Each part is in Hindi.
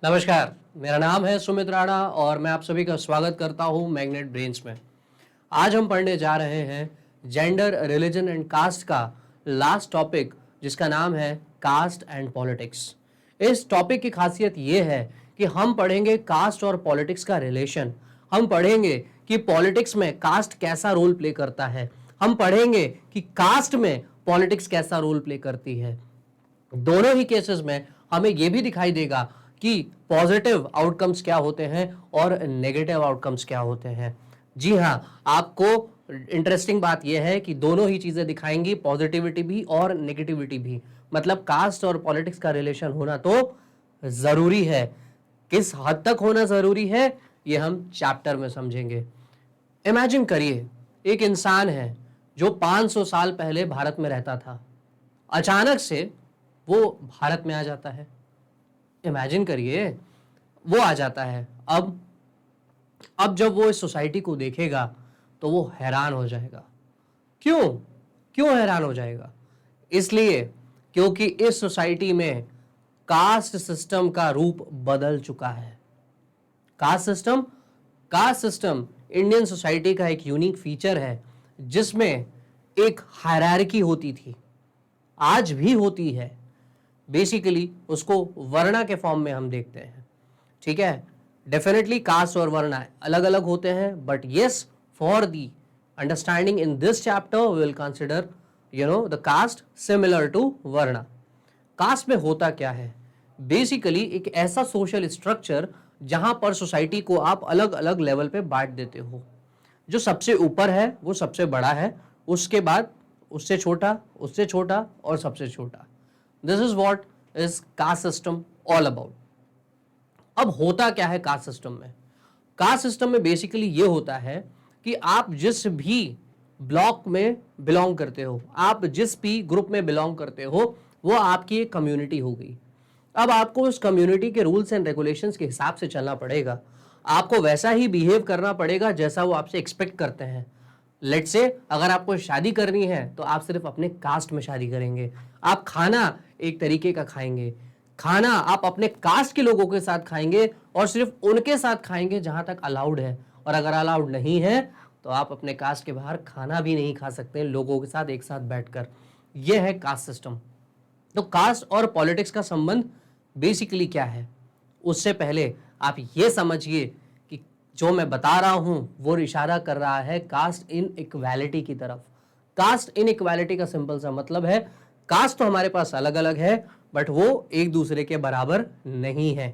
नमस्कार, मेरा नाम है सुमित राणा और मैं आप सभी का स्वागत करता हूं मैग्नेट ब्रेन्स में। आज हम पढ़ने जा रहे हैं जेंडर, रिलीजन एंड कास्ट का लास्ट टॉपिक, जिसका नाम है कास्ट एंड पॉलिटिक्स। इस टॉपिक की खासियत ये है कि हम पढ़ेंगे कास्ट और पॉलिटिक्स का रिलेशन। हम पढ़ेंगे कि पॉलिटिक्स में कास्ट कैसा रोल प्ले करता है। हम पढ़ेंगे कि कास्ट में पॉलिटिक्स कैसा रोल प्ले करती है। दोनों ही केसेस में हमें यह भी दिखाई देगा कि पॉजिटिव आउटकम्स क्या होते हैं और नेगेटिव आउटकम्स क्या होते हैं। जी हाँ, आपको इंटरेस्टिंग बात यह है कि दोनों ही चीजें दिखाएंगी, पॉजिटिविटी भी और नेगेटिविटी भी। मतलब कास्ट और पॉलिटिक्स का रिलेशन होना तो जरूरी है। किस हद तक होना जरूरी है ये हम चैप्टर में समझेंगे। इमेजिन करिए, एक इंसान है जो 500 साल पहले भारत में रहता था, अचानक से वो भारत में आ जाता है। इमेजिन करिए, वो आ जाता है। अब जब वो इस सोसाइटी को देखेगा तो वो हैरान हो जाएगा। क्यों क्यों हैरान हो जाएगा? इसलिए क्योंकि इस सोसाइटी में कास्ट सिस्टम का रूप बदल चुका है। कास्ट सिस्टम इंडियन सोसाइटी का एक यूनिक फीचर है, जिसमें एक हायरार्की होती थी, आज भी होती है। बेसिकली उसको वर्णा के फॉर्म में हम देखते हैं। ठीक है, डेफिनेटली कास्ट और वर्णा अलग अलग होते हैं, but yes, for the understanding in this chapter we will consider the caste similar to varna. Caste में होता क्या है? बेसिकली एक ऐसा सोशल स्ट्रक्चर जहां पर सोसाइटी को आप अलग अलग लेवल पे बांट देते हो। जो सबसे ऊपर है वो सबसे बड़ा है, उसके बाद उससे छोटा, उससे छोटा और सबसे छोटा। This is what is caste system all about. अब होता क्या है कास्ट सिस्टम में? कास्ट सिस्टम में बेसिकली ये होता है कि आप जिस भी ब्लॉक में बिलोंग करते हो, आप जिस भी ग्रुप में बिलोंग करते हो, वो आपकी एक कम्युनिटी हो गई। अब आपको उस कम्युनिटी के रूल्स एंड रेगुलेशंस के हिसाब से चलना पड़ेगा। आपको वैसा ही बिहेव करना पड़ेगा जैसा वो आपसे एक्सपेक्ट करते हैं। लेट्स से अगर आपको शादी करनी है तो आप सिर्फ अपने कास्ट में शादी करेंगे। आप खाना एक तरीके का खाएंगे, खाना आप अपने कास्ट के लोगों के साथ खाएंगे और सिर्फ उनके साथ खाएंगे जहां तक अलाउड है। और अगर अलाउड नहीं है तो आप अपने कास्ट के बाहर खाना भी नहीं खा सकते लोगों के साथ एक साथ बैठकर। यह है कास्ट सिस्टम। तो कास्ट और पॉलिटिक्स का संबंध बेसिकली क्या है, उससे पहले आप ये समझिए कि जो मैं बता रहा हूं वो इशारा कर रहा है कास्ट इन इक्वालिटी की तरफ। कास्ट इन इक्वालिटी का सिंपल सा मतलब है, कास्ट तो हमारे पास अलग अलग है, बट वो एक दूसरे के बराबर नहीं है।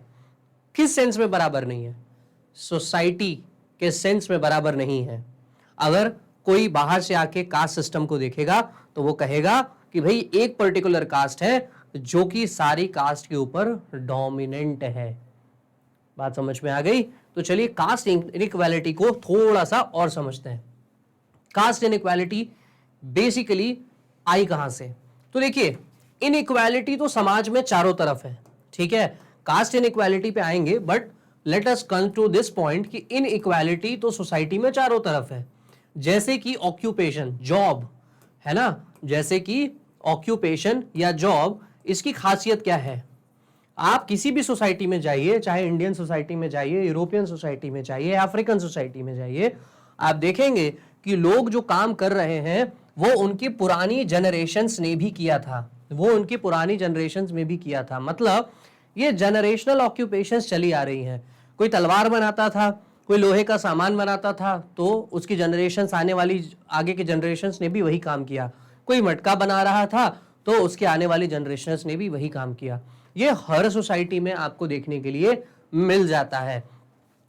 किस सेंस में बराबर नहीं है? सोसाइटी के सेंस में बराबर नहीं है। अगर कोई बाहर से आके कास्ट सिस्टम को देखेगा तो वो कहेगा कि भाई एक पर्टिकुलर कास्ट है जो कि सारी कास्ट के ऊपर डोमिनेंट है। बात समझ में आ गई? तो चलिए कास्ट इनइक्वालिटी को थोड़ा सा और समझते हैं। कास्ट इनइक्वालिटी बेसिकली आई कहां से? तो देखिए, इनइक्वालिटी तो समाज में चारों तरफ है। ठीक है, कास्ट इनइक्वालिटी पे आएंगे, but let us come to this point कि इनइक्वालिटी तो सोसाइटी में चारों तरफ है। जैसे कि ऑक्यूपेशन, जॉब है ना, जैसे कि ऑक्यूपेशन या जॉब, इसकी खासियत क्या है? आप किसी भी सोसाइटी में जाइए, चाहे इंडियन सोसाइटी में जाइए, यूरोपियन सोसाइटी में जाइए, अफ्रीकन सोसाइटी में जाइए, आप देखेंगे कि लोग जो काम कर रहे हैं वो उनकी पुरानी जनरेशन्स ने भी किया था। मतलब ये जनरेशनल ऑक्यूपेशंस चली आ रही हैं। कोई तलवार बनाता था, कोई लोहे का सामान बनाता था, तो उसकी जनरेशन्स आगे के जनरेशन्स ने भी वही काम किया। कोई मटका बना रहा था तो उसके आने वाली जनरेशन्स ने भी वही काम किया। ये हर सोसाइटी में आपको देखने के लिए मिल जाता है।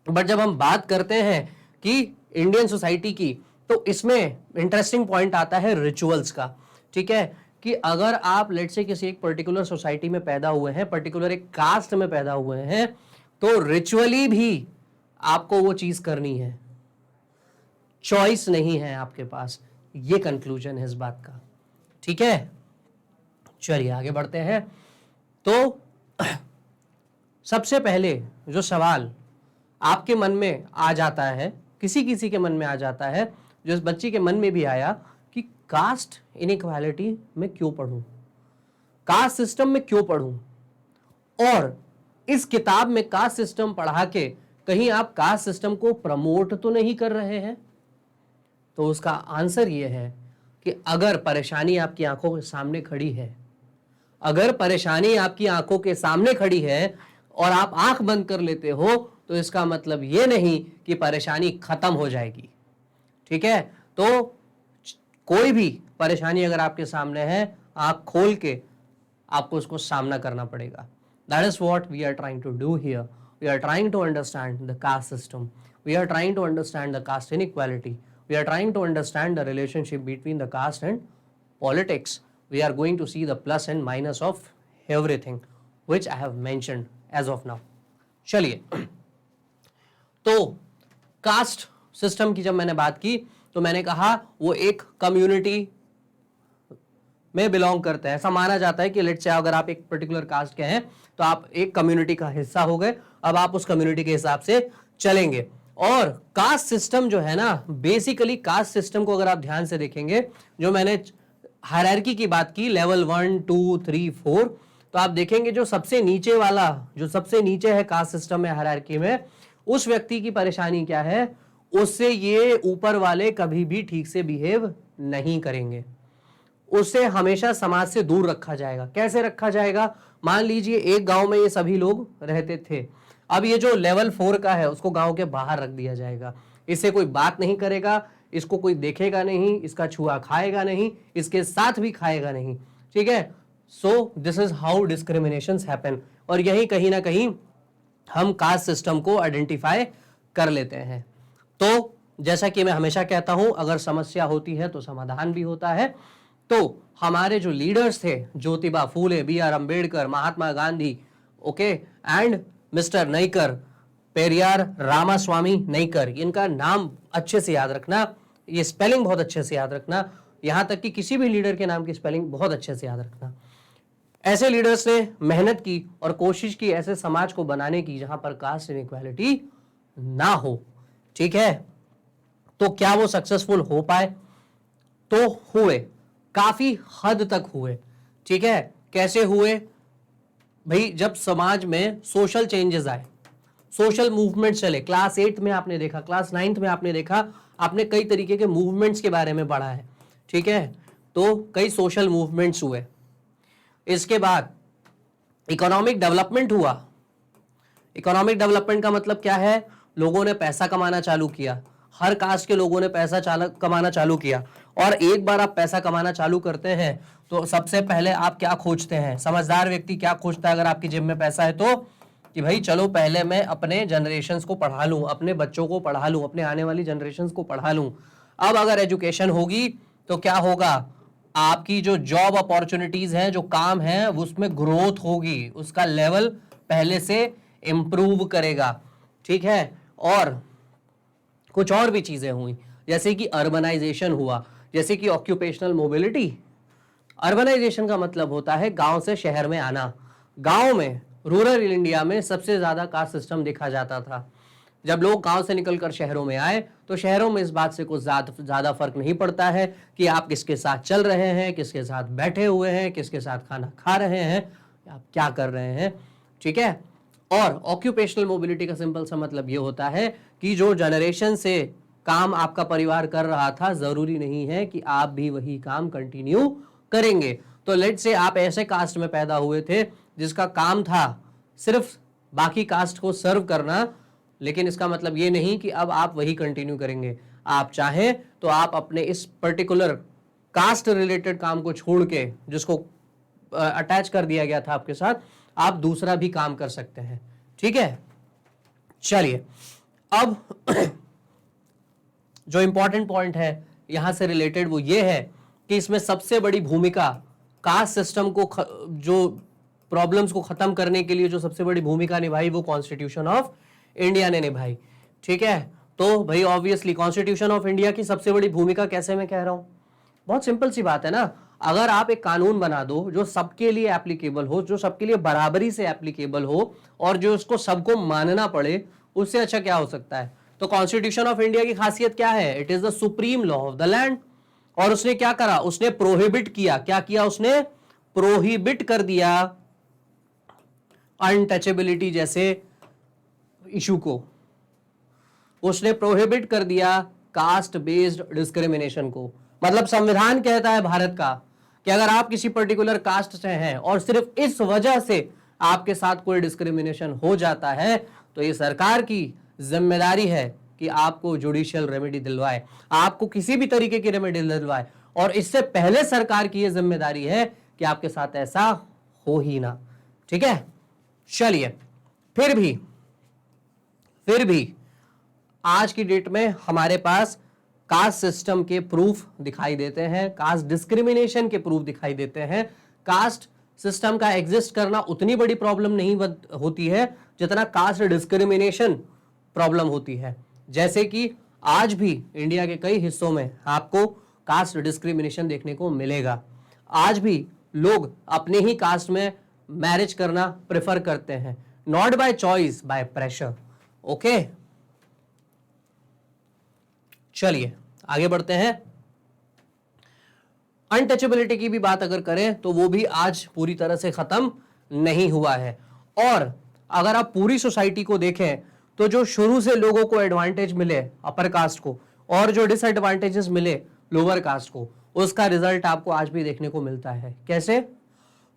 बट जब हम बात करते हैं कि इंडियन सोसाइटी की, तो इसमें इंटरेस्टिंग पॉइंट आता है रिचुअल्स का। ठीक है, कि अगर आप लेट्स से किसी एक पर्टिकुलर सोसाइटी में पैदा हुए हैं, पर्टिकुलर एक कास्ट में पैदा हुए हैं, तो रिचुअली भी आपको वो चीज करनी है, चॉइस नहीं है आपके पास। ये कंक्लूजन है इस बात का। ठीक है, चलिए आगे बढ़ते हैं। तो सबसे पहले जो सवाल आपके मन में आ जाता है, किसी किसी के मन में आ जाता है, जो इस बच्ची के मन में भी आया कि कास्ट इनइक्वालिटी में क्यों पढ़ूं, कास्ट सिस्टम में क्यों पढ़ूं, और इस किताब में कास्ट सिस्टम पढ़ा के कहीं आप कास्ट सिस्टम को प्रमोट तो नहीं कर रहे हैं? तो उसका आंसर यह है कि अगर परेशानी आपकी आंखों के सामने खड़ी है, अगर परेशानी आपकी आंखों के सामने खड़ी है और आप आंख बंद कर लेते हो, तो इसका मतलब यह नहीं कि परेशानी खत्म हो जाएगी। ठीक है, तो कोई भी परेशानी अगर आपके सामने है, आंख खोल के आपको उसको सामना करना पड़ेगा। That is what we are trying to do here. We are trying to understand the caste system. We are trying to understand the caste inequality. We are trying to understand the relationship between the caste and politics. We are going to see the plus and minus of everything, which I have mentioned as of now. चलिए, तो कास्ट सिस्टम की जब मैंने बात की तो मैंने कहा वो एक कम्युनिटी में बिलोंग करते हैं। ऐसा माना जाता है कि लेट्स से अगर आप एक पर्टिकुलर कास्ट के हैं तो आप एक कम्युनिटी का हिस्सा हो गए, अब आप उस कम्युनिटी के हिसाब से चलेंगे। और कास्ट सिस्टम जो है ना, बेसिकली कास्ट सिस्टम को अगर आप ध्यान से देखेंगे, जो मैंने हायरार्की की बात की लेवल 1 2 3 4, तो आप देखेंगे जो सबसे नीचे वाला, जो सबसे नीचे है कास्ट सिस्टम में, हायरार्की में, उस व्यक्ति की परेशानी क्या है, उससे ये ऊपर वाले कभी भी ठीक से बिहेव नहीं करेंगे, उससे हमेशा समाज से दूर रखा जाएगा। कैसे रखा जाएगा? मान लीजिए एक गांव में ये सभी लोग रहते थे, अब ये जो लेवल 4 का है उसको गांव के बाहर रख दिया जाएगा, इससे कोई बात नहीं करेगा, इसको कोई देखेगा नहीं, इसका छुआ खाएगा नहीं, इसके साथ भी खाएगा नहीं। ठीक है, so this is how discriminations happen. और यही कहीं ना कहीं हम कास्ट सिस्टम को आइडेंटिफाई कर लेते हैं। तो जैसा कि मैं हमेशा कहता हूं, अगर समस्या होती है तो समाधान भी होता है। तो हमारे जो लीडर्स थे, Jyotiba Phule, B.R. Ambedkar, Mahatma Gandhi, okay, and mister Naicker, Periyar Ramasamy Naicker, इनका नाम अच्छे से याद रखना, ये स्पेलिंग बहुत अच्छे से याद रखना, यहां तक कि किसी भी लीडर के नाम की स्पेलिंग बहुत अच्छे से याद रखना। ऐसे लीडर्स ने मेहनत की और कोशिश की ऐसे समाज को बनाने की जहां पर कास्ट इनइक्वालिटी ना हो। ठीक है, तो क्या वो सक्सेसफुल हो पाए? तो हुए, काफी हद तक हुए। ठीक है, कैसे हुए भाई? जब समाज में सोशल चेंजेस आए, सोशल मूवमेंट चले, क्लास 8 में आपने देखा, क्लास 9 में आपने देखा, आपने कई तरीके के मूवमेंट्स के बारे में पढ़ा है। ठीक है, तो कई सोशल मूवमेंट्स हुए। इसके बाद इकोनॉमिक डेवलपमेंट हुआ। इकोनॉमिक डेवलपमेंट का मतलब क्या है? लोगों ने पैसा कमाना चालू किया, हर कास्ट के लोगों ने पैसा कमाना चालू किया। और एक बार आप पैसा कमाना चालू करते हैं तो सबसे पहले आप क्या खोजते हैं? समझदार व्यक्ति क्या खोजता है अगर आपकी जेब में पैसा है तो? कि भाई चलो पहले मैं अपने जनरेशन्स को पढ़ा लूं, अपने बच्चों को पढ़ा लूं, अपने आने वाली जनरेशन्स को पढ़ा लूं। अब अगर एजुकेशन होगी तो क्या होगा? आपकी जो जॉब अपॉर्चुनिटीज हैं, जो काम है, उसमें ग्रोथ होगी, उसका लेवल पहले से इंप्रूव करेगा। ठीक है, और कुछ और भी चीजें हुई, जैसे कि अर्बनाइजेशन हुआ, जैसे कि ऑक्यूपेशनल मोबिलिटी। अर्बनाइजेशन का मतलब होता है गांव से शहर में आना। गांव में, रूरल इंडिया में सबसे ज्यादा कास्ट सिस्टम देखा जाता था। जब लोग गांव से निकलकर शहरों में आए तो शहरों में इस बात से कुछ ज्यादा फर्क नहीं पड़ता है कि आप किसके साथ चल रहे हैं, किसके साथ बैठे हुए हैं, किसके साथ खाना खा रहे हैं, आप क्या कर रहे हैं। ठीक है, और ऑक्यूपेशनल मोबिलिटी का सिंपल सा मतलब ये होता है कि जो जनरेशन से काम आपका परिवार कर रहा था, जरूरी नहीं है कि आप भी वही काम कंटिन्यू करेंगे। तो लेट्स से आप ऐसे कास्ट में पैदा हुए थे जिसका काम था सिर्फ बाकी कास्ट को सर्व करना, लेकिन इसका मतलब ये नहीं कि अब आप वही कंटिन्यू करेंगे। आप चाहें तो आप अपने इस पर्टिकुलर कास्ट रिलेटेड काम को छोड़ के, जिसको अटैच कर दिया गया था आपके साथ, आप दूसरा भी काम कर सकते हैं। ठीक है, चलिए अब जो इंपॉर्टेंट पॉइंट है यहां से रिलेटेड वो ये है कि इसमें सबसे बड़ी भूमिका कास्ट सिस्टम को जो प्रॉब्लम्स को खत्म करने के लिए जो सबसे बड़ी भूमिका निभाई वो कॉन्स्टिट्यूशन ऑफ इंडिया ने निभाई। ठीक है, तो भाई ऑब्वियसली कॉन्स्टिट्यूशन ऑफ इंडिया की सबसे बड़ी भूमिका कैसे मैं कह रहा हूं? बहुत सिंपल सी बात है ना। अगर आप एक कानून बना दो जो सबके लिए एप्लीकेबल हो, जो सबके लिए बराबरी से एप्लीकेबल हो और जो उसको सबको मानना पड़े, उससे अच्छा क्या हो सकता है? तो कॉन्स्टिट्यूशन ऑफ इंडिया की खासियत क्या है? It is the supreme law of the land. और उसने क्या करा? उसने प्रोहिबिट किया। क्या किया उसने? प्रोहिबिट कर दिया अनटचेबिलिटी जैसे इशू को, उसने प्रोहिबिट कर दिया कास्ट बेस्ड डिस्क्रिमिनेशन को। मतलब संविधान कहता है भारत का कि अगर आप किसी पर्टिकुलर कास्ट से हैं और सिर्फ इस वजह से आपके साथ कोई डिस्क्रिमिनेशन हो जाता है तो ये सरकार की जिम्मेदारी है कि आपको जुडिशियल रेमेडी दिलवाए, आपको किसी भी तरीके की रेमेडी दिलवाए। और इससे पहले सरकार की यह जिम्मेदारी है कि आपके साथ ऐसा हो ही ना। ठीक है, चलिए फिर भी आज की डेट में हमारे पास कास्ट सिस्टम के प्रूफ दिखाई देते हैं, कास्ट डिस्क्रिमिनेशन के प्रूफ दिखाई देते हैं। कास्ट सिस्टम का एग्जिस्ट करना उतनी बड़ी प्रॉब्लम नहीं होती है जितना कास्ट डिस्क्रिमिनेशन प्रॉब्लम होती है। जैसे कि आज भी इंडिया के कई हिस्सों में आपको कास्ट डिस्क्रिमिनेशन देखने को मिलेगा। आज भी लोग अपने ही कास्ट में मैरिज करना प्रेफर करते हैं, not by choice, by pressure. Okay, चलिए आगे बढ़ते हैं। अनटचेबिलिटी की भी बात अगर करें तो वो भी आज पूरी तरह से खत्म नहीं हुआ है। और अगर आप पूरी सोसाइटी को देखें तो जो शुरू से लोगों को एडवांटेज मिले अपर कास्ट को और जो डिसएडवांटेजेस मिले लोअर कास्ट को, उसका रिजल्ट आपको आज भी देखने को मिलता है। कैसे?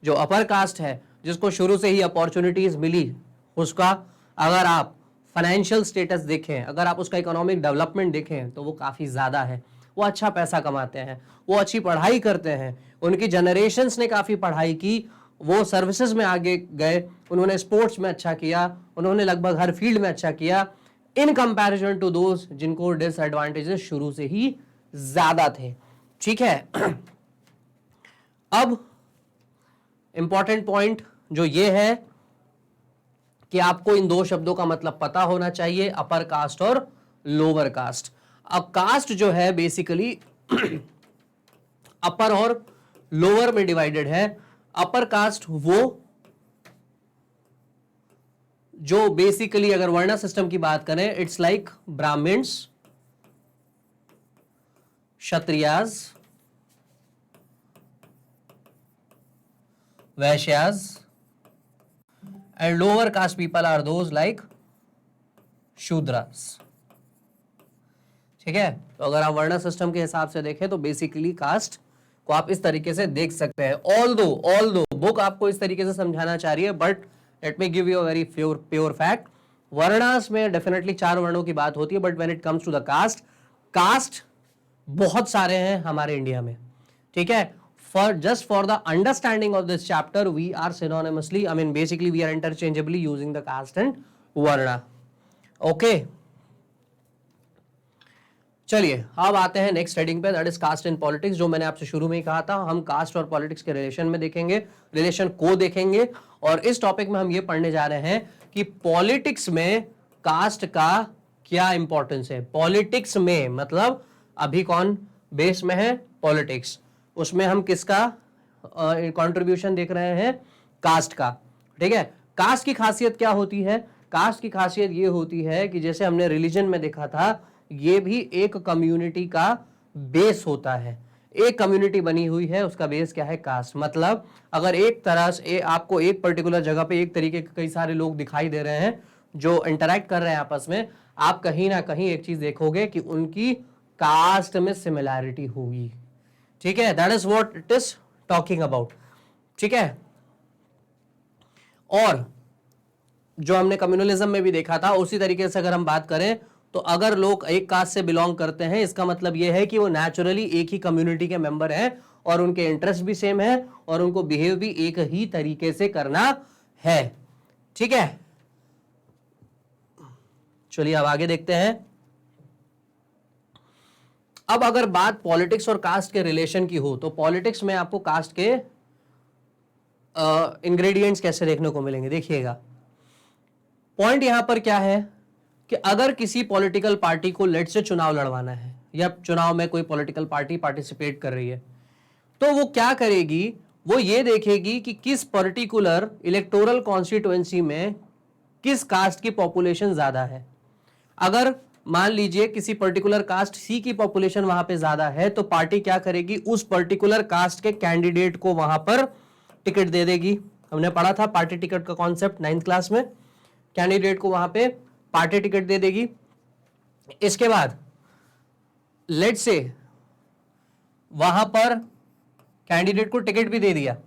जो अपर कास्ट है जिसको शुरू से ही अपॉर्चुनिटीज मिली, उसका अगर आप फाइनेंशियल स्टेटस देखें, अगर आप उसका इकोनॉमिक डेवलपमेंट देखें तो वो काफ़ी ज़्यादा है। वो अच्छा पैसा कमाते हैं, वो अच्छी पढ़ाई करते हैं, उनकी जनरेशन्स ने काफ़ी पढ़ाई की, वो सर्विसेज में आगे गए, उन्होंने स्पोर्ट्स में अच्छा किया, उन्होंने लगभग हर फील्ड में अच्छा किया, इन कंपैरिजन टू दोज जिनको डिसएडवांटेजेस शुरू से ही ज़्यादा थे। ठीक है, अब इंपॉर्टेंट पॉइंट जो ये है कि आपको इन दो शब्दों का मतलब पता होना चाहिए, अपर कास्ट और लोअर कास्ट। अब कास्ट जो है बेसिकली अपर और लोअर में डिवाइडेड है। अपर कास्ट वो जो बेसिकली अगर वर्ण सिस्टम की बात करें, it's like Brahmins, Kshatriyas, Vaishyas, and lower caste people are those like Shudras. ठीक है, तो अगर आप वर्ण सिस्टम के हिसाब से देखें तो बेसिकली कास्ट को आप इस तरीके से देख सकते हैं। ऑल दो बुक आपको इस तरीके से समझाना चाह रही है, but let me give you a very pure fact. Varnas में डेफिनेटली 4 वर्णों की बात होती है, but when it comes to the caste बहुत सारे हैं हमारे इंडिया में। ठीक है, for the understanding of this chapter we are synonymously, I mean basically we are interchangeably using the caste and varna. Okay, चलिए अब आते हैं नेक्स्ट हेडिंग पे, that is caste in politics. जो मैंने आपसे शुरू में ही कहा था, हम कास्ट और पॉलिटिक्स के रिलेशन में देखेंगे, रिलेशन को देखेंगे। और इस टॉपिक में हम ये पढ़ने जा रहे हैं कि पॉलिटिक्स में कास्ट का क्या इंपॉर्टेंस है। पॉलिटिक्स में मतलब अभी कौन बेस में है? पॉलिटिक्स। उसमें हम किसका कंट्रीब्यूशन देख रहे हैं? कास्ट का। ठीक है, कास्ट की खासियत क्या होती है? कास्ट की खासियत ये होती है कि जैसे हमने रिलीजन में देखा था, ये भी एक कम्युनिटी का बेस होता है। एक कम्युनिटी बनी हुई है, उसका बेस क्या है? कास्ट। मतलब अगर एक तरह से आपको एक पर्टिकुलर जगह पे एक तरीके के कई सारे लोग दिखाई दे रहे हैं जो इंटरेक्ट कर रहे हैं आपस में, आप कहीं ना कहीं एक चीज देखोगे कि उनकी कास्ट में सिमिलैरिटी होगी। ठीक है, that is what it is talking about. ठीक है, और जो हमने कम्युनलिज्म में भी देखा था, उसी तरीके से अगर हम बात करें तो अगर लोग एक कास्ट से बिलोंग करते हैं, इसका मतलब यह है कि वो नेचुरली एक ही कम्युनिटी के मेंबर हैं और उनके इंटरेस्ट भी सेम है और उनको बिहेव भी एक ही तरीके से करना है। ठीक है, चलिए अब आगे देखते हैं। अब अगर बात पॉलिटिक्स और कास्ट के रिलेशन की हो तो पॉलिटिक्स में आपको कास्ट के इंग्रेडिएंट्स कैसे देखने को मिलेंगे? देखिएगा, पॉइंट यहां पर क्या है कि अगर किसी पॉलिटिकल पार्टी को लेट से चुनाव लड़वाना है या चुनाव में कोई पॉलिटिकल पार्टी पार्टिसिपेट कर रही है, तो वो क्या करेगी? वो ये देखेगी कि किस पर्टिकुलर इलेक्टोरल कॉन्स्टिट्यूएंसी में किस कास्ट की पॉपुलेशन ज्यादा है। अगर मान लीजिए किसी पर्टिकुलर कास्ट सी की पॉपुलेशन वहां पे ज्यादा है, तो पार्टी क्या करेगी? उस पर्टिकुलर कास्ट के कैंडिडेट को वहां पर टिकट दे देगी, हमने पढ़ा था पार्टी टिकट का कॉन्सेप्ट 9th क्लास में। कैंडिडेट को वहां पे पार्टी टिकट दे देगी। इसके बाद लेट्स से वहां पर कैंडिडेट को टिकट भी दे दिया,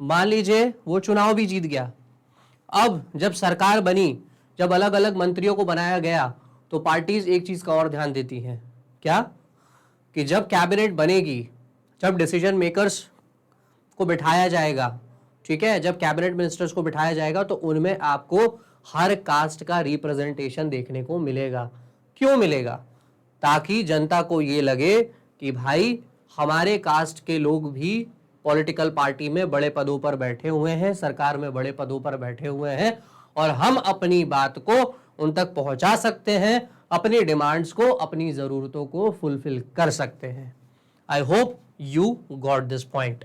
मान लीजिए वो चुनाव भी जीत गया। अब जब सरकार बनी, जब अलग अलग मंत्रियों को बनाया गया, तो पार्टीज एक चीज का और ध्यान देती हैं, क्या कि जब कैबिनेट बनेगी, जब डिसीजन मेकर्स को बिठाया जाएगा, ठीक है, जब कैबिनेट मिनिस्टर्स को बिठाया जाएगा, तो उनमें आपको हर कास्ट का रिप्रेजेंटेशन देखने को मिलेगा। क्यों मिलेगा? ताकि जनता को ये लगे कि भाई हमारे कास्ट के लोग भी पॉलिटिकल पार्टी में बड़े पदों पर बैठे हुए हैं, सरकार में बड़े पदों पर बैठे हुए हैं, और हम अपनी बात को उन तक पहुंचा सकते हैं, अपनी डिमांड्स को, अपनी जरूरतों को फुलफिल कर सकते हैं। I hope you got this point.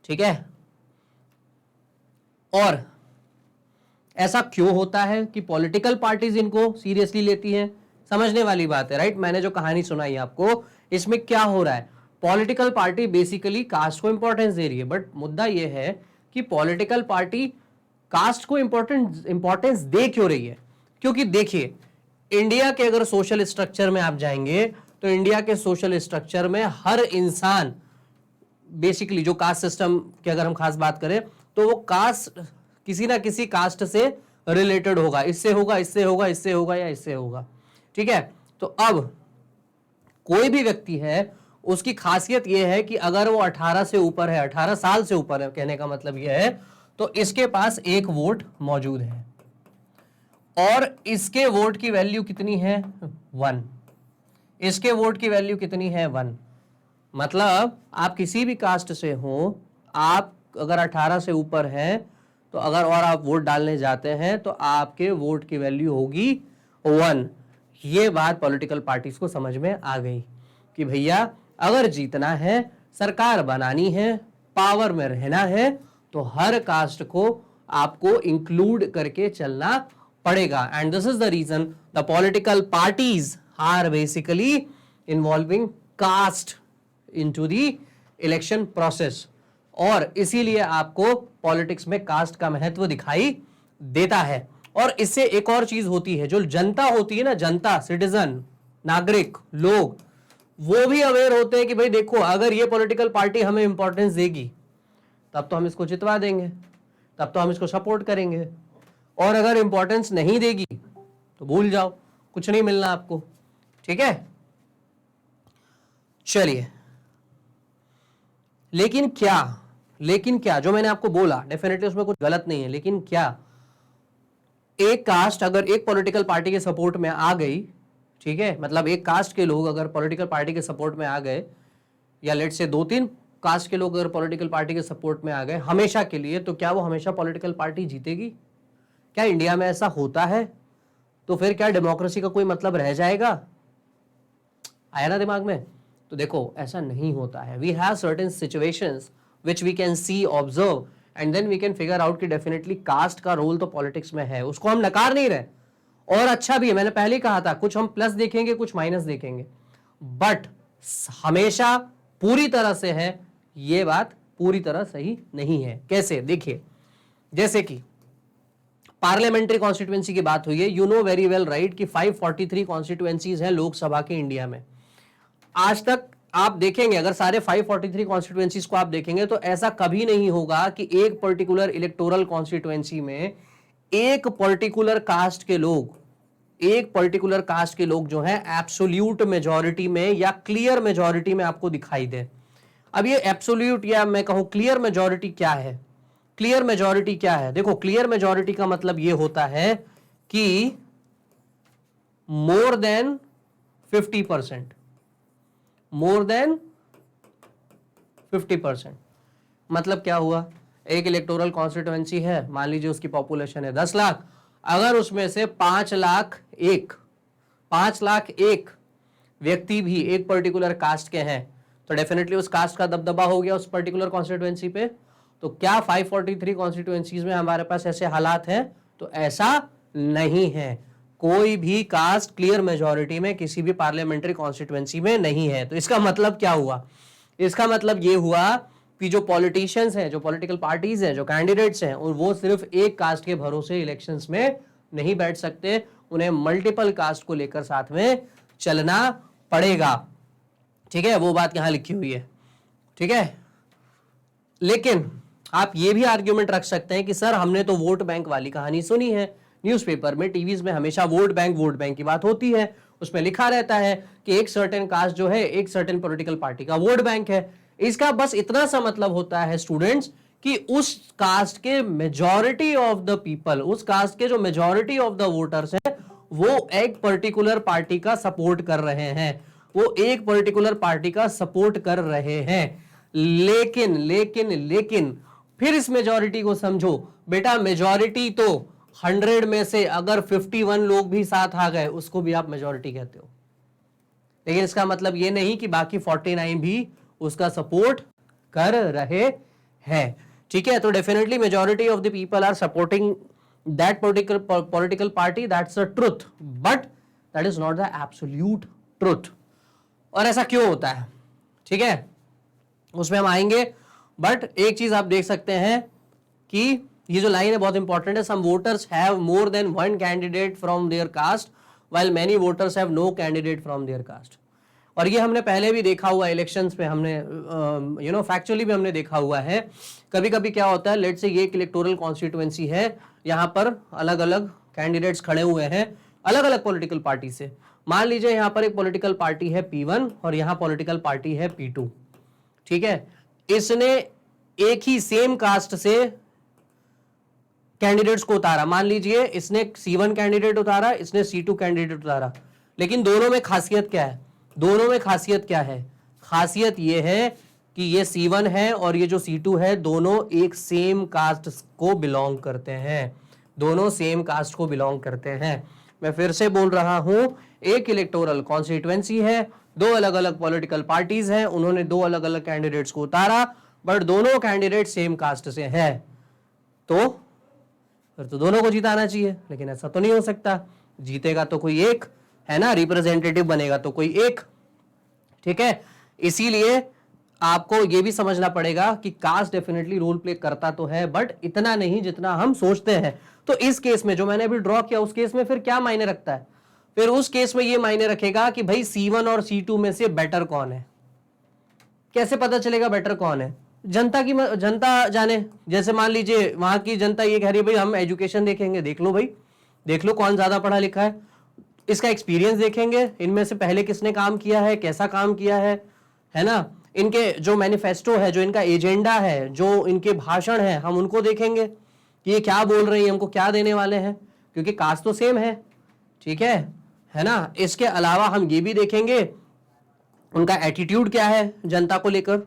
ठीक है, और ऐसा क्यों होता है कि पॉलिटिकल पार्टीज इनको सीरियसली लेती हैं? समझने वाली बात है, राइट? मैंने जो कहानी सुनाई आपको, इसमें क्या हो रहा है, पॉलिटिकल पार्टी बेसिकली कास्ट को इंपॉर्टेंस दे रही है, बट मुद्दा यह है कि पॉलिटिकल पार्टी कास्ट को इंपॉर्टेंस दे क्यों रही है? क्योंकि देखिए, इंडिया के अगर सोशल स्ट्रक्चर में आप जाएंगे, तो इंडिया के सोशल स्ट्रक्चर में हर इंसान बेसिकली, जो कास्ट सिस्टम की अगर हम खास बात करें, तो वो कास्ट किसी ना किसी कास्ट से रिलेटेड होगा, इससे होगा, इससे होगा, इससे होगा, या इससे होगा। ठीक है, तो अब कोई भी व्यक्ति है, उसकी खासियत यह है कि अगर वो 18 से ऊपर है, 18 साल से ऊपर है, कहने का मतलब यह है, तो इसके पास एक वोट मौजूद है, और इसके वोट की वैल्यू कितनी है? 1। इसके वोट की वैल्यू कितनी है? 1। मतलब आप किसी भी कास्ट से हो, आप अगर 18 से ऊपर हैं, तो अगर और आप वोट डालने जाते हैं, तो आपके वोट की वैल्यू होगी 1। ये बात पॉलिटिकल पार्टीज को समझ में आ गई कि भैया अगर जीतना है, सरकार बनानी है, पावर में रहना है, तो हर कास्ट को आपको इंक्लूड करके चलना पड़ेगा। And this is the reason the political parties are basically involving caste into the election process, और इसीलिए आपको पॉलिटिक्स में कास्ट का महत्व दिखाई देता है। और इससे एक और चीज होती है, जो जनता होती है ना, जनता, सिटीजन, नागरिक, लोग, वो भी अवेयर होते हैं कि भाई देखो, अगर ये पॉलिटिकल पार्टी हमें इंपॉर्टेंस देगी, तब तो हम इसको जितवा देंगे, तब तो हम इसको सपोर्ट करेंगे, और अगर इंपॉर्टेंस नहीं देगी तो भूल जाओ, कुछ नहीं मिलना आपको। ठीक है, चलिए, लेकिन क्या जो मैंने आपको बोला, डेफिनेटली उसमें कुछ गलत नहीं है, लेकिन क्या एक कास्ट अगर एक पॉलिटिकल पार्टी के सपोर्ट में आ गई, ठीक है, मतलब एक कास्ट के लोग अगर पॉलिटिकल पार्टी के सपोर्ट में आ गए, या लेट से 2-3 कास्ट के लोग अगर पॉलिटिकल पार्टी के सपोर्ट में आ गए हमेशा के लिए, तो क्या वो हमेशा पॉलिटिकल पार्टी जीतेगी? क्या इंडिया में ऐसा होता है? तो फिर क्या डेमोक्रेसी का कोई मतलब रह जाएगा? आया ना दिमाग में? तो देखो, ऐसा नहीं होता है। We have certain situations which we can see, observe, and then we can figure out कि डेफिनेटली कास्ट का रोल तो पॉलिटिक्स में है, उसको हम नकार नहीं रहे, और अच्छा भी है। मैंने पहले ही कहा था, कुछ हम प्लस देखेंगे, कुछ माइनस देखेंगे, बट हमेशा पूरी तरह से है, ये बात पूरी तरह सही नहीं है। कैसे? देखिए, जैसे कि पार्लियामेंट्री कॉन्स्टिट्यूएंसी की बात हुई है, you know very well right कि 543 कॉन्स्टिट्यूएंसीज हैं लोकसभा के इंडिया में। आज तक आप देखेंगे, अगर सारे 543 कॉन्स्टिट्यूएंसीज को आप देखेंगे, तो ऐसा कभी नहीं होगा कि एक पर्टिकुलर इलेक्टोरल कॉन्स्टिट्यूएंसी में एक पर्टिकुलर कास्ट के लोग जो हैं एब्सोल्यूट मेजॉरिटी में या क्लियर मेजॉरिटी में आपको दिखाई दे। अब ये एब्सोल्यूट या मैं कहूं क्लियर मेजॉरिटी क्या है? क्लियर मेजॉरिटी क्या है? देखो, क्लियर मेजॉरिटी का मतलब ये होता है कि मोर देन 50%, मोर देन 50%। मतलब क्या हुआ? एक इलेक्टोरल कॉन्स्टिट्यूएंसी है, मान लीजिए उसकी पॉपुलेशन है 10 लाख, अगर उसमें से 5 लाख एक व्यक्ति भी एक पर्टिकुलर कास्ट के हैं, तो डेफिनेटली उस कास्ट का दबदबा हो गया उस पर्टिकुलर कॉन्स्टिट्यूएंसी पे। तो क्या 543 कॉन्स्टिट्यूएंसीज में हमारे पास ऐसे हालात हैं? तो ऐसा नहीं है। कोई भी कास्ट क्लियर मेजॉरिटी में किसी भी पार्लियामेंट्री कॉन्स्टिट्यूएंसी में नहीं है। तो इसका मतलब क्या हुआ? इसका मतलब यह हुआ कि जो पॉलिटिशियंस हैं, जो पॉलिटिकल पार्टीज हैं, जो कैंडिडेट्स हैं, और वो सिर्फ एक कास्ट के भरोसे इलेक्शंस में नहीं बैठ सकते, उन्हें मल्टीपल कास्ट को लेकर साथ में चलना पड़ेगा। ठीक है, वो बात यहां लिखी हुई है। ठीक है, लेकिन आप ये भी आर्ग्यूमेंट रख सकते हैं कि सर हमने तो वोट बैंक वाली कहानी सुनी है, न्यूज़पेपर में, टीवीज में हमेशा वोट बैंक की बात होती है, उसमें लिखा रहता है कि एक सर्टेन कास्ट जो है एक सर्टेन पॉलिटिकल पार्टी का वोट बैंक है। इसका बस इतना सा मतलब होता है स्टूडेंट्स कि उस कास्ट के मेजॉरिटी ऑफ द पीपल, उस कास्ट के जो मेजॉरिटी ऑफ द वोटर्स हैं, वो एक पर्टिकुलर पार्टी का सपोर्ट कर रहे हैं, वो एक पर्टिकुलर पार्टी का सपोर्ट कर रहे हैं। लेकिन लेकिन लेकिन फिर इस मेजॉरिटी को समझो बेटा, मेजॉरिटी तो 100 में से अगर 51 लोग भी साथ आ गए उसको भी आप मेजॉरिटी कहते हो, लेकिन इसका मतलब ये नहीं कि बाकी 49 भी उसका सपोर्ट कर रहे हैं। ठीक है, तो definitely majority of the people are supporting that political party, that's the truth, but that is not the absolute truth. और ऐसा क्यों होता है, ठीक है, उसमें हम आएंगे। बट एक चीज आप देख सकते हैं कि ये जो लाइन है बहुत इंपॉर्टेंट है, some voters have more than one candidate from their caste while many voters have no candidate from their caste. और ये हमने पहले भी देखा हुआ इलेक्शंस में, हमने फैक्चुअली भी हमने देखा हुआ है। कभी कभी क्या होता है, लेट्स से ये एक इलेक्टोरल कॉन्स्टिट्यूएंसी है, यहाँ पर अलग अलग कैंडिडेट्स खड़े हुए हैं अलग अलग पॉलिटिकल पार्टी से। मान लीजिए यहाँ पर एक पॉलिटिकल पार्टी है P1 और यहाँ पॉलिटिकल पार्टी है P2। ठीक है, इसने एक ही सेम कास्ट से कैंडिडेट्स को उतारा, मान लीजिए इसने C1 कैंडिडेट उतारा, इसने C2 कैंडिडेट उतारा, लेकिन दोनों में खासियत क्या है, दोनों में खासियत क्या है, खासियत ये है कि ये C1 है और ये जो C2 है, दोनों एक सेम कास्ट को बिलोंग करते हैं, दोनों सेम कास्ट को बिलोंग करते हैं। मैं फिर से बोल रहा हूं, एक इलेक्टोरल कॉन्स्टिट्यूएंसी है, दो अलग अलग पॉलिटिकल पार्टीज हैं, उन्होंने दो अलग अलग कैंडिडेट्स को उतारा, बट दोनों कैंडिडेट सेम कास्ट से है, तो फिर तो दोनों को जिताना चाहिए, लेकिन ऐसा तो नहीं हो सकता, जीतेगा तो कोई एक, है ना, रिप्रेजेंटेटिव बनेगा तो कोई एक। ठीक है, इसीलिए आपको यह भी समझना पड़ेगा कि कास्ट डेफिनेटली रोल प्ले करता तो है, बट इतना नहीं जितना हम सोचते हैं। तो इस केस में जो मैंने अभी ड्रॉ किया, उस केस में फिर क्या मायने रखता है, फिर उस केस में यह मायने रखेगा कि भाई C1 और C2 में से बेटर कौन है। कैसे पता चलेगा बेटर कौन है, जनता जाने। जैसे मान लीजिए वहां की जनता ये कह रही है भाई हम एजुकेशन देखेंगे, देख लो भाई, देख लो कौन ज्यादा पढ़ा लिखा है, इसका एक्सपीरियंस देखेंगे, इनमें से पहले किसने काम किया है, कैसा काम किया है ना, इनके जो मैनिफेस्टो है, जो इनका एजेंडा है, जो इनके भाषण है, हम उनको देखेंगे कि ये क्या बोल रही है, हमको क्या देने वाले हैं, क्योंकि कास्ट तो सेम है। ठीक है ना। इसके अलावा हम ये भी देखेंगे उनका एटीट्यूड क्या है जनता को लेकर।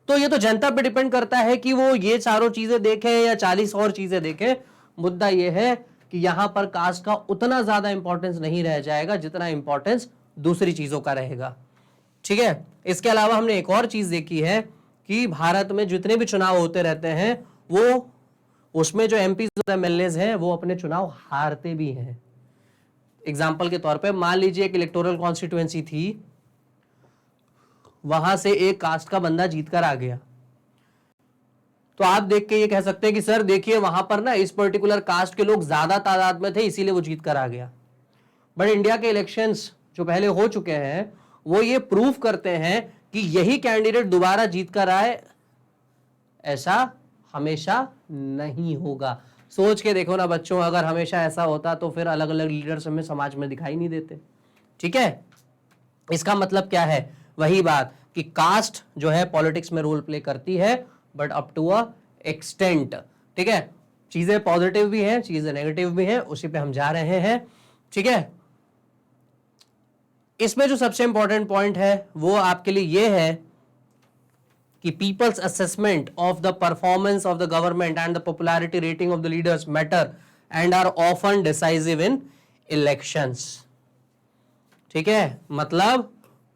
तो ये तो जनता पे डिपेंड करता है कि वो ये चारों चीजें देखें या 40 और चीजें देखें। मुद्दा ये है कि यहां पर कास्ट का उतना ज्यादा इंपॉर्टेंस नहीं रह जाएगा जितना इंपॉर्टेंस दूसरी चीजों का रहेगा। ठीक है, इसके अलावा हमने एक और चीज देखी है कि भारत में जितने भी चुनाव होते रहते हैं, वो उसमें जो एमपी एमएलएज हैं वो अपने चुनाव हारते भी हैं। एग्जाम्पल के तौर पे मान लीजिए एक इलेक्टोरल कॉन्स्टिट्यूएंसी थी, वहां से एक कास्ट का बंदा जीत कर आ गया, तो आप देख के ये कह सकते हैं कि सर देखिए वहां पर ना इस पर्टिकुलर कास्ट के लोग ज्यादा तादाद में थे इसीलिए वो जीत कर आ गया। बट इंडिया के इलेक्शंस जो पहले हो चुके हैं वो ये प्रूव करते हैं कि यही कैंडिडेट दोबारा जीत कर आए, ऐसा हमेशा नहीं होगा। सोच के देखो ना बच्चों, अगर हमेशा ऐसा होता तो फिर अलग अलग लीडर्स हमें समाज में दिखाई नहीं देते। ठीक है, इसका मतलब क्या है, वही बात कि कास्ट जो है पॉलिटिक्स में रोल प्ले करती है, but up to a extent. ठीक है, चीजें पॉजिटिव भी हैं, चीजें नेगेटिव भी हैं, उसी पे हम जा रहे हैं। ठीक है, इसमें जो सबसे इंपॉर्टेंट पॉइंट है वो आपके लिए ये है कि people's assessment of the performance of the government and the popularity rating of the leaders matter and are often decisive in elections. ठीक है, मतलब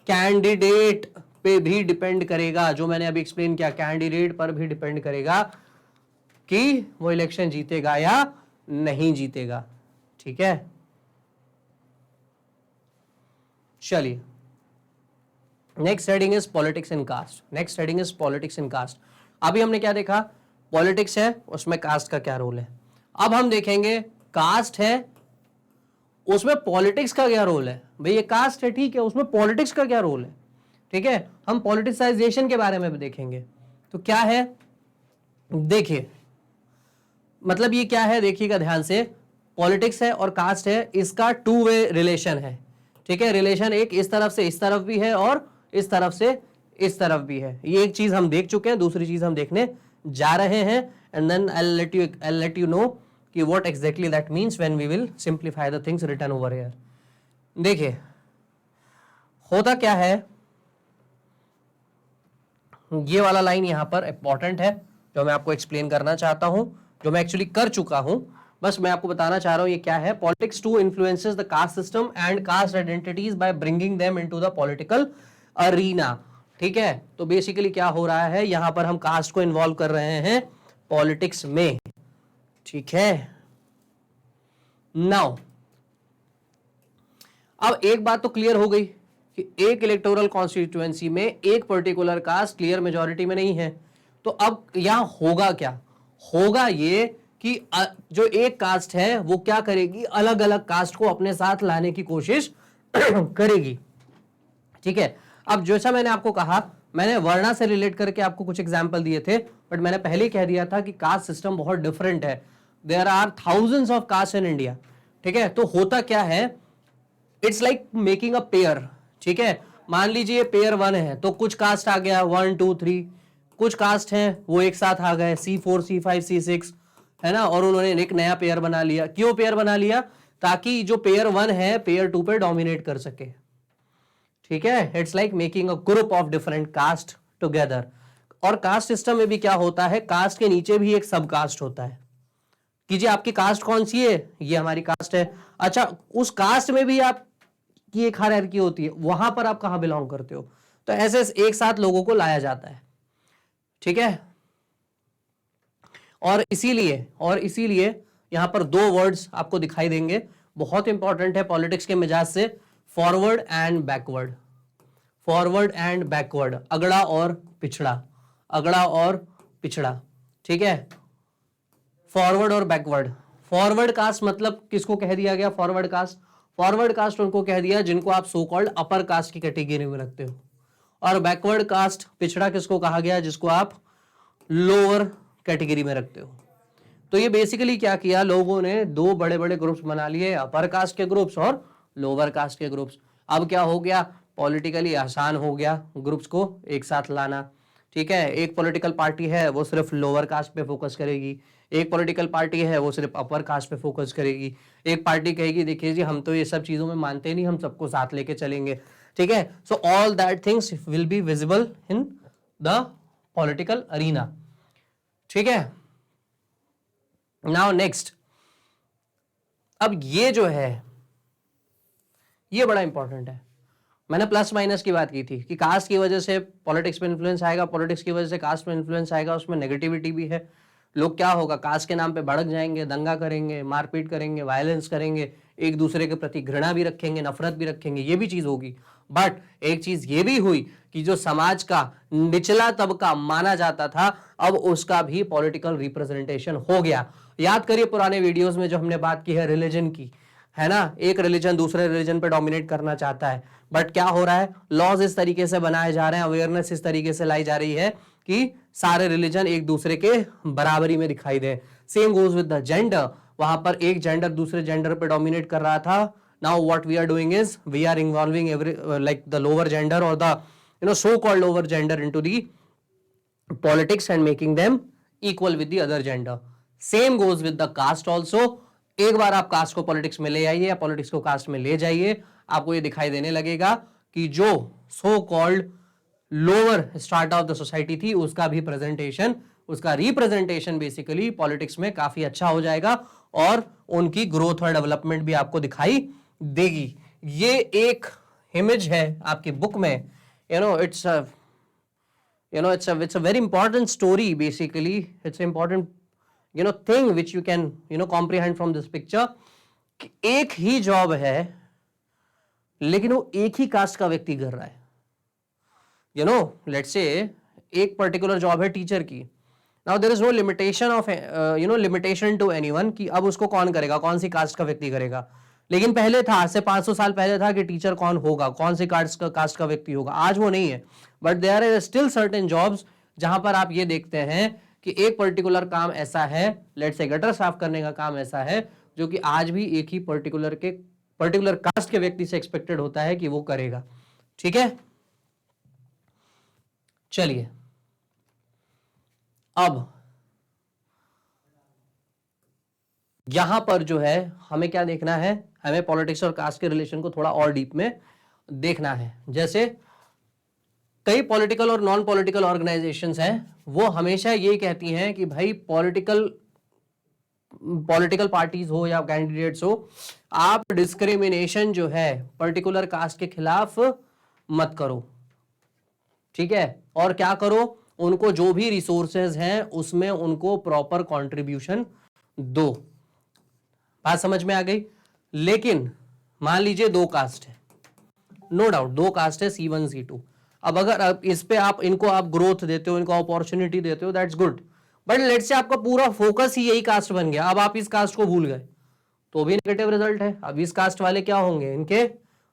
कैंडिडेट पे भी डिपेंड करेगा, जो मैंने अभी एक्सप्लेन किया, कैंडिडेट पर भी डिपेंड करेगा कि वो इलेक्शन जीतेगा या नहीं जीतेगा। ठीक है, चलिए next heading is politics in caste. Next heading is politics in caste. अभी हमने क्या देखा, पॉलिटिक्स है, उसमें कास्ट का क्या रोल है। अब हम देखेंगे कास्ट है, उसमें पॉलिटिक्स का क्या रोल है। भाई ये कास्ट है, ठीक है, उसमें पॉलिटिक्स का क्या रोल है, ठीक है। हम पॉलिटिसाइजेशन के बारे में भी देखेंगे। तो क्या है, देखिए मतलब ये क्या है, देखिएगा ध्यान से, पॉलिटिक्स है और कास्ट है, इसका टू वे रिलेशन है, ठीक है। रिलेशन एक इस तरफ से इस तरफ भी है और इस तरफ से इस तरफ भी है। ये एक चीज हम देख चुके हैं, दूसरी चीज हम देखने जा रहे हैं, and then I let you know कि what exactly that means when we will simplify the things written over here. देखिए होता क्या है, ये वाला लाइन यहां पर इंपॉर्टेंट है जो मैं आपको एक्सप्लेन करना चाहता हूं, जो मैं एक्चुअली कर चुका हूं, बस मैं आपको बताना चाह रहा हूं ये क्या है। Politics to influences the caste system and caste identities by bringing them into the political arena, ठीक है। तो बेसिकली क्या हो रहा है, यहां पर हम कास्ट को इन्वॉल्व कर रहे हैं पॉलिटिक्स में, ठीक है। नाउ अब एक बात तो क्लियर हो गई कि एक इलेक्टोरल कॉन्स्टिट्यूएंसी में एक पर्टिकुलर कास्ट क्लियर मेजॉरिटी में नहीं है। तो अब यहां होगा क्या, होगा ये कि जो एक कास्ट है वो क्या करेगी, अलग अलग कास्ट को अपने साथ लाने की कोशिश करेगी, ठीक है। अब जैसा मैंने आपको कहा, मैंने वर्णा से रिलेट करके आपको कुछ एग्जांपल दिए थे, बट मैंने पहले ही कह दिया था कि कास्ट सिस्टम बहुत डिफरेंट है। There are thousands of caste in India, ठीक है। तो होता क्या है, it's like making a pair, ठीक है। मान लीजिए पेयर 1 है तो कुछ कास्ट आ गया 1 2 3, कुछ कास्ट हैं वो एक साथ आ गए C4 C5 C6, है ना, और उन्होंने एक नया पेयर बना लिया। क्यों पेयर बना लिया, ताकि जो पेयर 1 है पेयर 2 पे डोमिनेट कर सके, ठीक है। It's like making a group of different caste together. और कास्ट सिस्टम में भी क्या होता है, कास्ट के नीचे भी एक सब कास्ट होता है कि जी आपकी कास्ट कौन सी है, ये हमारी कास्ट है। अच्छा, उस कास्ट में भी आप की एक हायरार्की होती है, वहां पर आप कहां बिलोंग करते हो। तो ऐसे एक साथ लोगों को लाया जाता है, ठीक है। और इसीलिए यहां पर दो वर्ड्स आपको दिखाई देंगे, बहुत इंपॉर्टेंट है पॉलिटिक्स के मिजाज से, forward and backward. Forward and backward, अगड़ा और पिछड़ा, अगड़ा और पिछड़ा, ठीक है। फॉरवर्ड और बैकवर्ड। फॉरवर्ड कास्ट मतलब किसको कह दिया गया, फॉरवर्ड कास्ट, फॉरवर्ड कास्ट उनको कह दिया जिनको आप सो कॉल्ड अपर कास्ट की कैटेगरी में रखते हो। और बैकवर्ड कास्ट, पिछड़ा, किसको कहा गया, जिसको आप लोअर कैटेगरी में रखते हो। तो ये बेसिकली क्या किया, लोगों ने दो बड़े बड़े ग्रुप्स बना लिए, अपर कास्ट के ग्रुप्स और लोअर कास्ट के ग्रुप्स। अब क्या हो गया, पॉलिटिकली आसान हो गया ग्रुप्स को एक साथ लाना, ठीक है। एक पॉलिटिकल पार्टी है वो सिर्फ लोअर कास्ट पे फोकस करेगी, एक पॉलिटिकल पार्टी है वो सिर्फ अपर कास्ट पे फोकस करेगी। एक पार्टी कहेगी देखिए जी हम तो ये सब चीजों में मानते नहीं, हम सबको साथ लेके चलेंगे, ठीक है। So all that things will be visible in the political arena, ठीक है। नाउ नेक्स्ट, अब ये जो है ये बड़ा इंपॉर्टेंट है। मैंने प्लस माइनस की बात की थी कि कास्ट की वजह से पॉलिटिक्स में इन्फ्लुएंस आएगा, पॉलिटिक्स की वजह से कास्ट में इन्फ्लुएंस आएगा, उसमें नेगेटिविटी भी है। लोग क्या होगा, कास्ट के नाम पे भड़क जाएंगे, दंगा करेंगे, मारपीट करेंगे, वायलेंस करेंगे, एक दूसरे के प्रति घृणा भी रखेंगे, नफरत भी रखेंगे, ये भी चीज होगी। बट एक चीज ये भी हुई कि जो समाज का निचला तबका माना जाता था, अब उसका भी पॉलिटिकल रिप्रेजेंटेशन हो गया। याद करिए पुराने वीडियोस में जो हमने बात की है रिलीजन की, है ना, एक रिलीजन दूसरे रिलीजन पे डोमिनेट करना चाहता है, बट क्या हो रहा है, लॉज इस तरीके से बनाए जा रहे हैं, अवेयरनेस इस तरीके से लाई जा रही है कि सारे रिलीजन एक दूसरे के बराबरी में दिखाई दे। Same goes with the gender, वहां पर एक जेंडर दूसरे जेंडर पे डोमिनेट कर रहा था। Now what we are doing is we are involving every like the lower gender और the so called lower gender into the politics and making them equal with the other gender. Same goes with the caste also. एक बार आप कास्ट को पॉलिटिक्स में ले आइए या पॉलिटिक्स को कास्ट में ले जाइए, आपको ये दिखाई देने लगेगा कि जो सो called lower strata of the society थी उसका भी प्रेजेंटेशन, उसका रिप्रेजेंटेशन बेसिकली पॉलिटिक्स में काफी अच्छा हो जाएगा और उनकी ग्रोथ और डेवलपमेंट भी आपको दिखाई देगी। ये एक इमेज है आपकी बुक में, it's a very important story basically. It's an important thing which you can comprehend from this picture कि एक ही जॉब है लेकिन वो एक ही कास्ट का व्यक्ति कर रहा है। लेट्स से एक पर्टिकुलर जॉब है टीचर की, now there is no limitation of limitation to anyone कि अब उसको कौन करेगा, कौन सी कास्ट का व्यक्ति करेगा। लेकिन पहले था, आज से 500 साल पहले था कि टीचर कौन होगा, कौन सी कास्ट का व्यक्ति होगा। आज वो नहीं है, but there are still certain jobs जहां पर आप ये देखते हैं कि एक पर्टिकुलर काम ऐसा है, लेट्स से गटर साफ करने का काम ऐसा है, जो कि आज भी एक ही पर्टिकुलर कास्ट के व्यक्ति से एक्सपेक्टेड होता है कि वो करेगा। ठीक है, चलिए अब यहां पर जो है हमें क्या देखना है, हमें पॉलिटिक्स और कास्ट के रिलेशन को थोड़ा और डीप में देखना है। जैसे कई पॉलिटिकल और नॉन पॉलिटिकल ऑर्गेनाइजेशंस हैं, वो हमेशा ये कहती हैं कि भाई पॉलिटिकल पार्टीज हो या कैंडिडेट्स हो, आप डिस्क्रिमिनेशन जो है पर्टिकुलर कास्ट के खिलाफ मत करो। ठीक है, और क्या करो, उनको जो भी रिसोर्सेज हैं उसमें उनको प्रॉपर कंट्रीब्यूशन दो। बात समझ में आ गई। लेकिन मान लीजिए 2 कास्ट है, नो डाउट 2 कास्ट है, C1 C2। अब अगर इस पे आप ग्रोथ देते हो, इनको अपॉर्चुनिटी देते हो, that's good. But let's say आपका पूरा फोकस ही यही कास्ट बन गया, अब आप इस कास्ट को भूल गए, तो भी नेगेटिव रिजल्ट है। अब इस कास्ट वाले क्या होंगे, इनके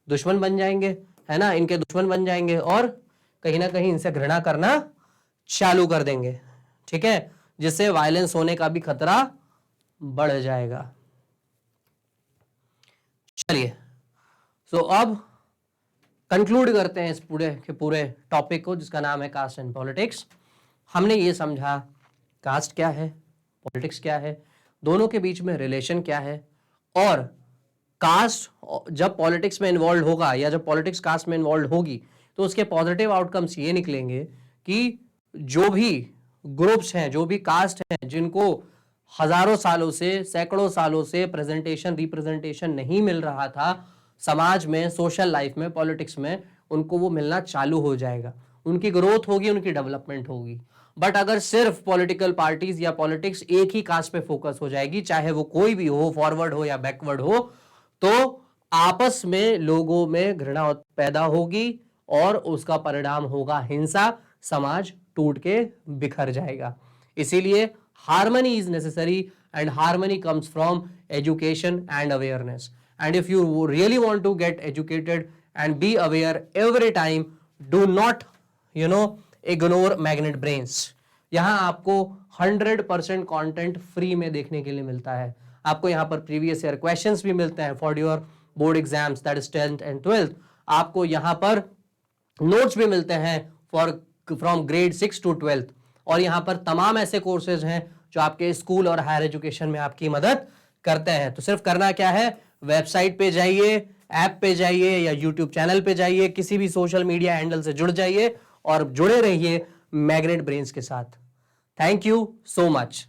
दुश्मन बन जाएंगे, है ना, इनके दुश्मन बन जाएंगे और कहीं ना कहीं इनसे घृणा करना चालू कर देंगे। ठीक है, जिससे वायलेंस होने का भी खतरा बढ़ जाएगा। चलिए, सो अब कंक्लूड करते हैं इस पूरे टॉपिक को, जिसका नाम है कास्ट एंड पॉलिटिक्स। हमने ये समझा कास्ट क्या है, पॉलिटिक्स क्या है, दोनों के बीच में रिलेशन क्या है, और कास्ट जब पॉलिटिक्स में इन्वॉल्व होगा या जब पॉलिटिक्स कास्ट में इन्वॉल्व होगी तो उसके पॉजिटिव आउटकम्स ये निकलेंगे कि जो भी ग्रुप्स हैं, जो भी कास्ट हैं, जिनको हजारों सालों से, सैकड़ों सालों से रिप्रेजेंटेशन नहीं मिल रहा था समाज में, सोशल लाइफ में, पॉलिटिक्स में, उनको वो मिलना चालू हो जाएगा, उनकी ग्रोथ होगी, उनकी डेवलपमेंट होगी। बट अगर सिर्फ पॉलिटिकल पार्टीज या पॉलिटिक्स एक ही कास्ट पे फोकस हो जाएगी, चाहे वो कोई भी हो, फॉरवर्ड हो या बैकवर्ड हो, तो आपस में लोगों में घृणा पैदा होगी और उसका परिणाम होगा हिंसा, समाज टूट के बिखर जाएगा। इसीलिए harmony is necessary and harmony comes from education and awareness. And if you really want to get educated and be aware every time, do not ignore Magnet Brains। यहाँ आपको 100% कंटेंट फ्री में देखने के लिए मिलता है। आपको यहाँ पर प्रीवियस ईयर क्वेश्चंस भी मिलते हैं for your board exams, that is 10th and 12th। आपको यहाँ पर नोट्स भी मिलते हैं फ्रॉम ग्रेड 6 to 12th। और यहाँ पर तमाम ऐसे कोर्सेज हैं जो आपके स्कूल और हायर एजुकेशन में आपकी मदद करते हैं। तो सिर्फ करना क्या है, वेबसाइट पे जाइए, ऐप पे जाइए या यूट्यूब चैनल पे जाइए, किसी भी सोशल मीडिया हैंडल से जुड़ जाइए और जुड़े रहिए मैग्नेट ब्रेन्स के साथ। Thank you so much.